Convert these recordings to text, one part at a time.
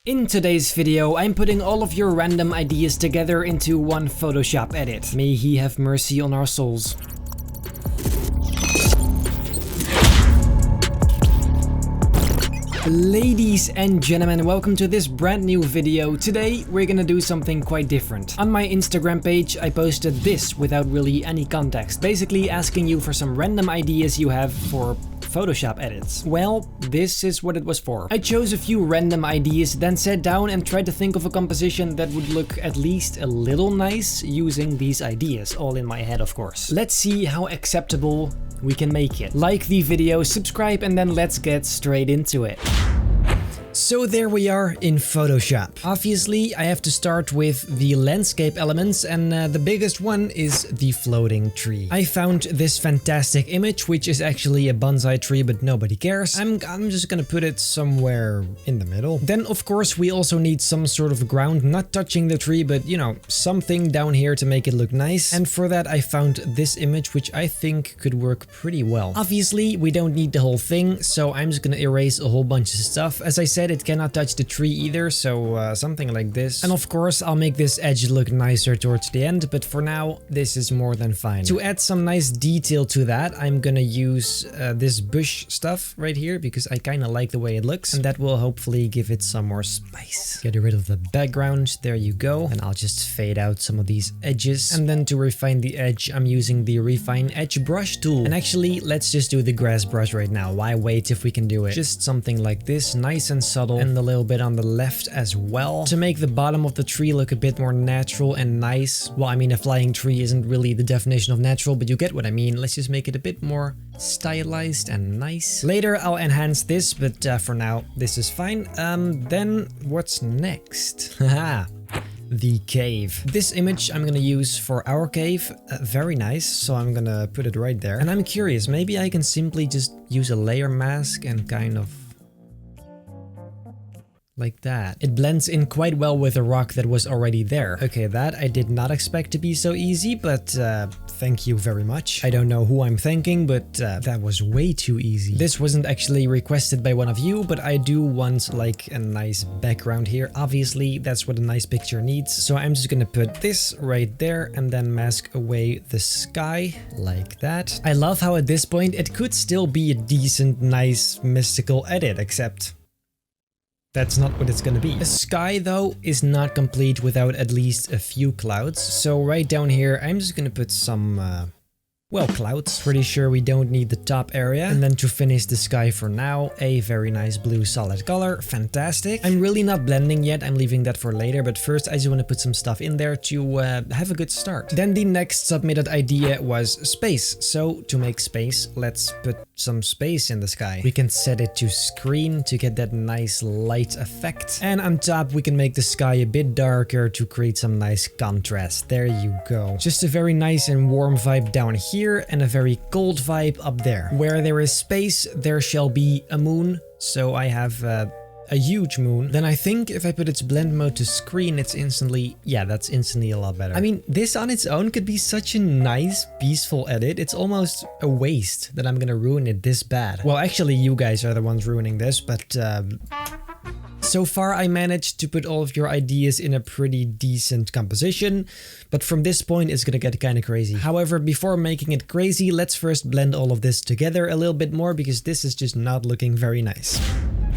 In today's video, I'm putting all of your random ideas together into one Photoshop edit. May he have mercy on our souls. Ladies and gentlemen, welcome to this brand new video. Today we're gonna do something quite different. On my Instagram page I posted this without really any context, basically asking you for some random ideas you have for Photoshop edits. Well, this is what it was for. I chose a few random ideas, then sat down and tried to think of a composition that would look at least a little nice using these ideas, all in my head of course. Let's see how acceptable we can make it. Like the video, subscribe, and then let's get straight into it. So there we are in Photoshop. Obviously, I have to start with the landscape elements, and the biggest one is the floating tree. I found this fantastic image, which is actually a bonsai tree, but nobody cares. I'm just gonna put it somewhere in the middle. Then, of course, we also need some sort of ground, not touching the tree, but you know, something down here to make it look nice. And for that, I found this image, which I think could work pretty well. Obviously, we don't need the whole thing, so I'm just gonna erase a whole bunch of stuff. As I said, it cannot touch the tree either, so something like this. And of course, I'll make this edge look nicer towards the end, but for now, this is more than fine. To add some nice detail to that, I'm gonna use this bush stuff right here, because I kind of like the way it looks, and that will hopefully give it some more spice. Get rid of the background, there you go, and I'll just fade out some of these edges. And then to refine the edge, I'm using the Refine Edge Brush tool. And actually, let's just do the grass brush right now. Why wait if we can do it? Just something like this, nice and subtle, and a little bit on the left as well, to make the bottom of the tree look a bit more natural and nice. Well, I mean, a flying tree isn't really the definition of natural, but you get what I mean. Let's just make it a bit more stylized and nice. Later, I'll enhance this, but for now, this is fine. Then what's next? Haha. The cave. This image I'm gonna use for our cave. Very nice, so I'm gonna put it right there. And I'm curious, maybe I can simply just use a layer mask and kind of like that. It blends in quite well with the rock that was already there. Okay, that I did not expect to be so easy, but thank you very much. I don't know who I'm thanking, but that was way too easy. This wasn't actually requested by one of you, but I do want like a nice background here. Obviously, that's what a nice picture needs. So I'm just gonna put this right there and then mask away the sky like that. I love how at this point it could still be a decent, nice, mystical edit, except that's not what it's gonna be. The sky, though, is not complete without at least a few clouds. So right down here, I'm just gonna put some, well, clouds. Pretty sure we don't need the top area. And then to finish the sky for now, a very nice blue solid color. Fantastic. I'm really not blending yet. I'm leaving that for later. But first, I just want to put some stuff in there to have a good start. Then the next submitted idea was space. So to make space, let's put some space in the sky. We can set it to screen to get that nice light effect. And on top, we can make the sky a bit darker to create some nice contrast. There you go. Just a very nice and warm vibe down here, and a very cold vibe up there. Where there is space, there shall be a moon. So I have a huge moon. Then I think if I put its blend mode to screen, it's instantly, yeah, that's instantly a lot better. I mean, this on its own could be such a nice, peaceful edit. It's almost a waste that I'm gonna ruin it this bad. Well, actually, you guys are the ones ruining this, but so far, I managed to put all of your ideas in a pretty decent composition, but from this point, it's gonna get kind of crazy. However, before making it crazy, let's first blend all of this together a little bit more, because this is just not looking very nice.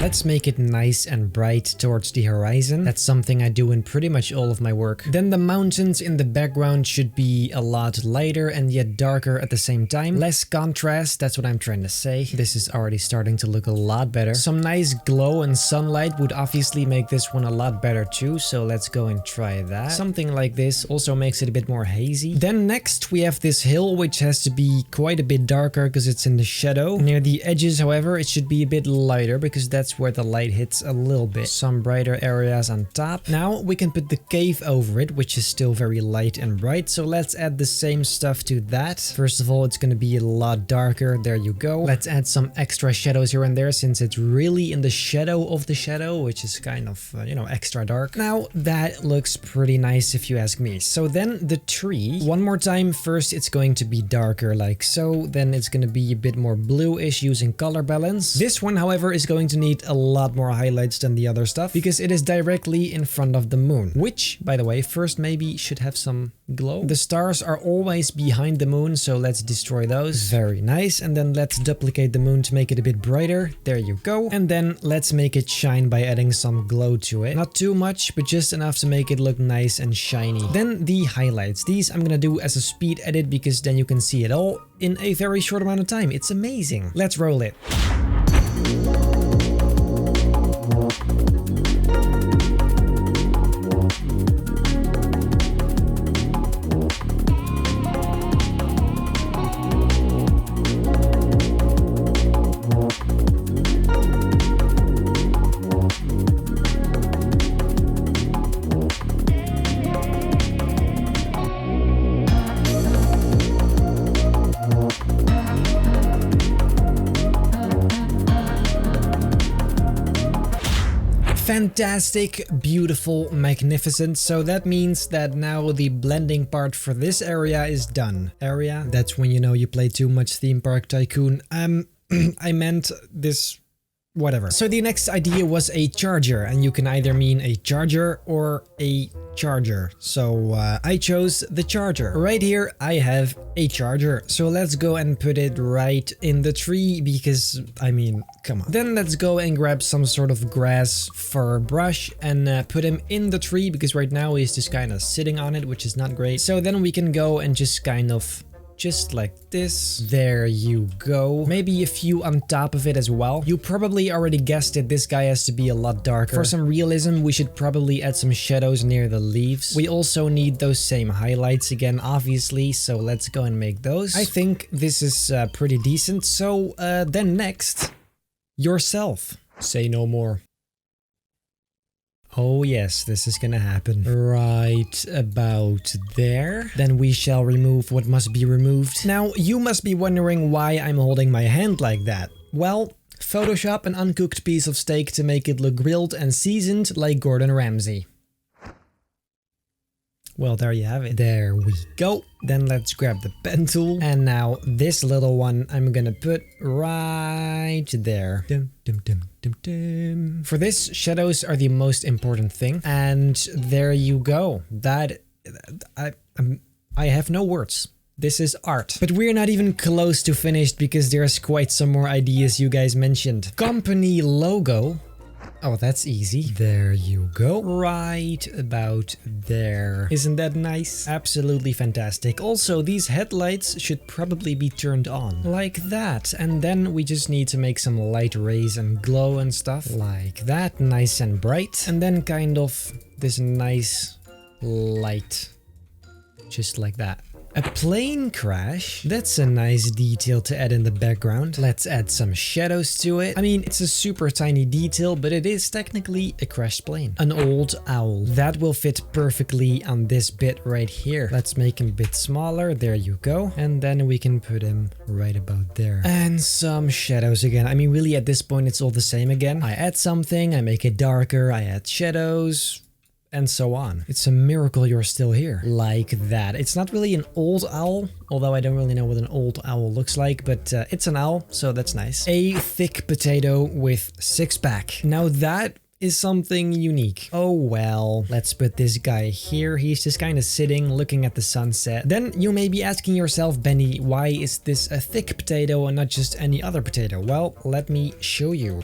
Let's make it nice and bright towards the horizon. That's something I do in pretty much all of my work. Then the mountains in the background should be a lot lighter and yet darker at the same time. Less contrast, that's what I'm trying to say. This is already starting to look a lot better. Some nice glow and sunlight would obviously make this one a lot better too, so let's go and try that. Something like this also makes it a bit more hazy. Then next we have this hill, which has to be quite a bit darker because it's in the shadow. Near the edges, however, it should be a bit lighter because that's where the light hits a little bit. Some brighter areas on top. Now we can put the cave over it, which is still very light and bright. So let's add the same stuff to that. First of all, it's going to be a lot darker. There you go. Let's add some extra shadows here and there, since it's really in the shadow of the shadow, which is kind of, you know, extra dark. Now that looks pretty nice if you ask me. So then the tree, one more time. First, it's going to be darker like so. Then it's going to be a bit more bluish using color balance. This one, however, is going to need it a lot more highlights than the other stuff because it is directly in front of the moon, which, by the way, first maybe should have some glow. The stars are always behind the moon, so let's destroy those. Very nice. And then let's duplicate the moon to make it a bit brighter. There you go. And then let's make it shine by adding some glow to it. Not too much, but just enough to make it look nice and shiny. Then the highlights. These I'm gonna do as a speed edit because then you can see it all in a very short amount of time. It's amazing. Let's roll it. Fantastic, beautiful, magnificent. So that means that now the blending part for this area is done. Area? That's when you know you play too much Theme Park Tycoon. I meant this... whatever. So the next idea was a charger, and you can either mean a charger or a charger. So I chose the charger. Right here I have a charger. So let's go and put it right in the tree because, I mean, come on. Then let's go and grab some sort of grass fur brush and put him in the tree because right now he's just kind of sitting on it, which is not great. So then we can go and just kind of... just like this. There you go. Maybe a few on top of it as well. You probably already guessed it. This guy has to be a lot darker. For some realism, we should probably add some shadows near the leaves. We also need those same highlights again, obviously. So let's go and make those. I think this is pretty decent. So then next, yourself. Say no more. Oh yes, this is gonna happen. Right about there. Then we shall remove what must be removed. Now, you must be wondering why I'm holding my hand like that. Well, Photoshop an uncooked piece of steak to make it look grilled and seasoned like Gordon Ramsay. Well, there you have it. There we go. Then let's grab the pen tool. And now this little one I'm gonna put right there. Dum, dum, dum, dum, dum. For this, shadows are the most important thing. And there you go. That... I have no words. This is art. But we're not even close to finished because there's quite some more ideas you guys mentioned. Company logo. Oh, that's easy. There you go. Right about there. Isn't that nice? Absolutely fantastic. Also, these headlights should probably be turned on. Like that. And then we just need to make some light rays and glow and stuff. Like that. Nice and bright. And then kind of this nice light. Just like that. A plane crash? That's a nice detail to add in the background. Let's add some shadows to it. I mean, it's a super tiny detail, but it is technically a crashed plane. An old owl. That will fit perfectly on this bit right here. Let's make him a bit smaller. There you go. And then we can put him right about there. And some shadows again. I mean, really at this point, it's all the same again. I add something, I make it darker, I add shadows, and so on. It's a miracle you're still here. Like that. It's not really an old owl, although I don't really know what an old owl looks like, but it's an owl, so that's nice. A thick potato with six-pack. Now that is something unique. Oh well. Let's put this guy here. He's just kind of sitting, looking at the sunset. Then you may be asking yourself, Benny, why is this a thick potato and not just any other potato? Well, let me show you.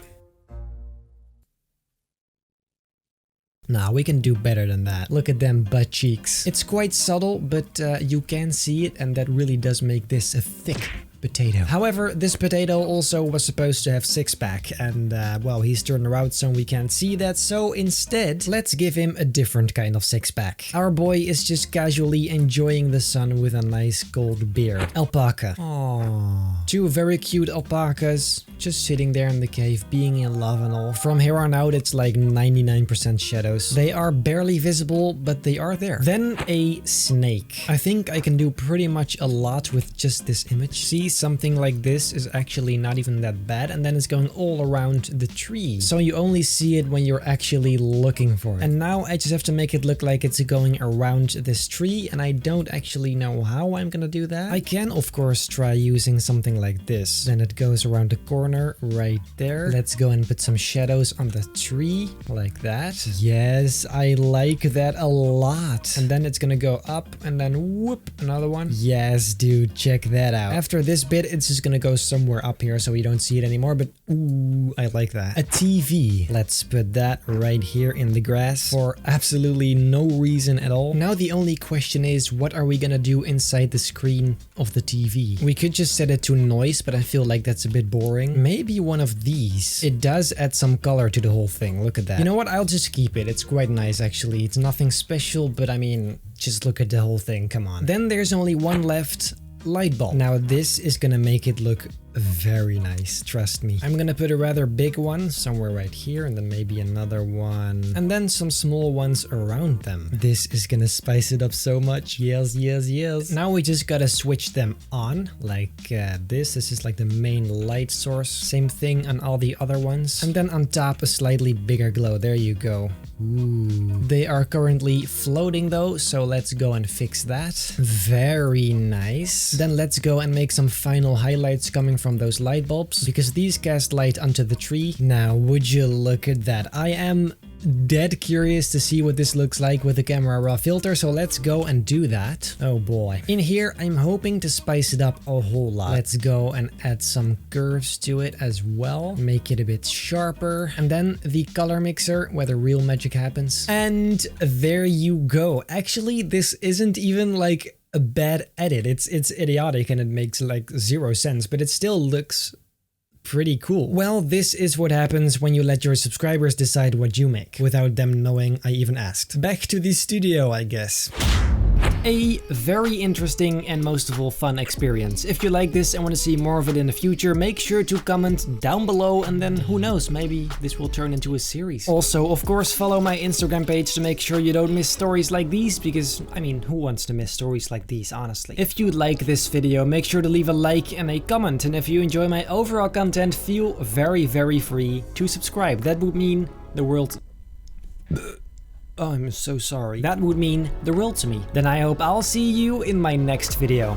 Nah, we can do better than that. Look at them butt cheeks. It's quite subtle, but you can see it, and that really does make this a thick potato. However, this potato also was supposed to have six-pack, and well, he's turned around so we can't see that, so instead, let's give him a different kind of six-pack. Our boy is just casually enjoying the sun with a nice cold beer. Alpaca. Aww. Two very cute alpacas, just sitting there in the cave, being in love and all. From here on out, it's like 99% shadows. They are barely visible, but they are there. Then a snake. I think I can do pretty much a lot with just this image. See, maybe something like this is actually not even that bad, and then it's going all around the tree. So you only see it when you're actually looking for it. And now I just have to make it look like it's going around this tree, and I don't actually know how I'm gonna do that. I can, of course, try using something like this. Then it goes around the corner right there. Let's go and put some shadows on the tree like that. Yes, I like that a lot. And then it's gonna go up and then whoop, another one. Yes, dude, check that out. After this bit, it's just gonna go somewhere up here so you don't see it anymore, but ooh, I like that. A TV. Let's put that right here in the grass for absolutely no reason at all. Now the only question is, what are we gonna do inside the screen of the TV? We could just set it to noise, but I feel like that's a bit boring. Maybe one of these. It does add some color to the whole thing. Look at that. You know what? I'll just keep it. It's quite nice, actually. It's nothing special, but I mean, just look at the whole thing. Come on. Then there's only one left. Light bulb. Now this is gonna make it look very nice, trust me. I'm gonna put a rather big one somewhere right here, and then maybe another one, and then some small ones around them. This is gonna spice it up so much. Yes, yes, yes. Now we just gotta switch them on like this. This is like the main light source. Same thing on all the other ones. And then on top a slightly bigger glow. There you go. Ooh. They are currently floating though, so let's go and fix that. Very nice. Then let's go and make some final highlights coming from those light bulbs, because these cast light onto the tree. Now, would you look at that? I am dead curious to see what this looks like with the camera raw filter, so let's go and do that. Oh boy. In here, I'm hoping to spice it up a whole lot. Let's go and add some curves to it as well. Make it a bit sharper. And then the color mixer, where the real magic happens. And there you go. Actually, this isn't even like a bad edit. It's idiotic and it makes like 0 sense, but it still looks pretty cool. Well, this is what happens when you let your subscribers decide what you make, without them knowing I even asked. Back to the studio, I guess. A very interesting and most of all fun experience. If you like this and want to see more of it in the future, make sure to comment down below, and then who knows, maybe this will turn into a series. Also, of course, follow my Instagram page to make sure you don't miss stories like these, because, I mean, who wants to miss stories like these, honestly? If you like this video, make sure to leave a like and a comment, and if you enjoy my overall content, feel very, very free to subscribe. That would mean the world... Oh, I'm so sorry. That would mean the world to me. Then I hope I'll see you in my next video.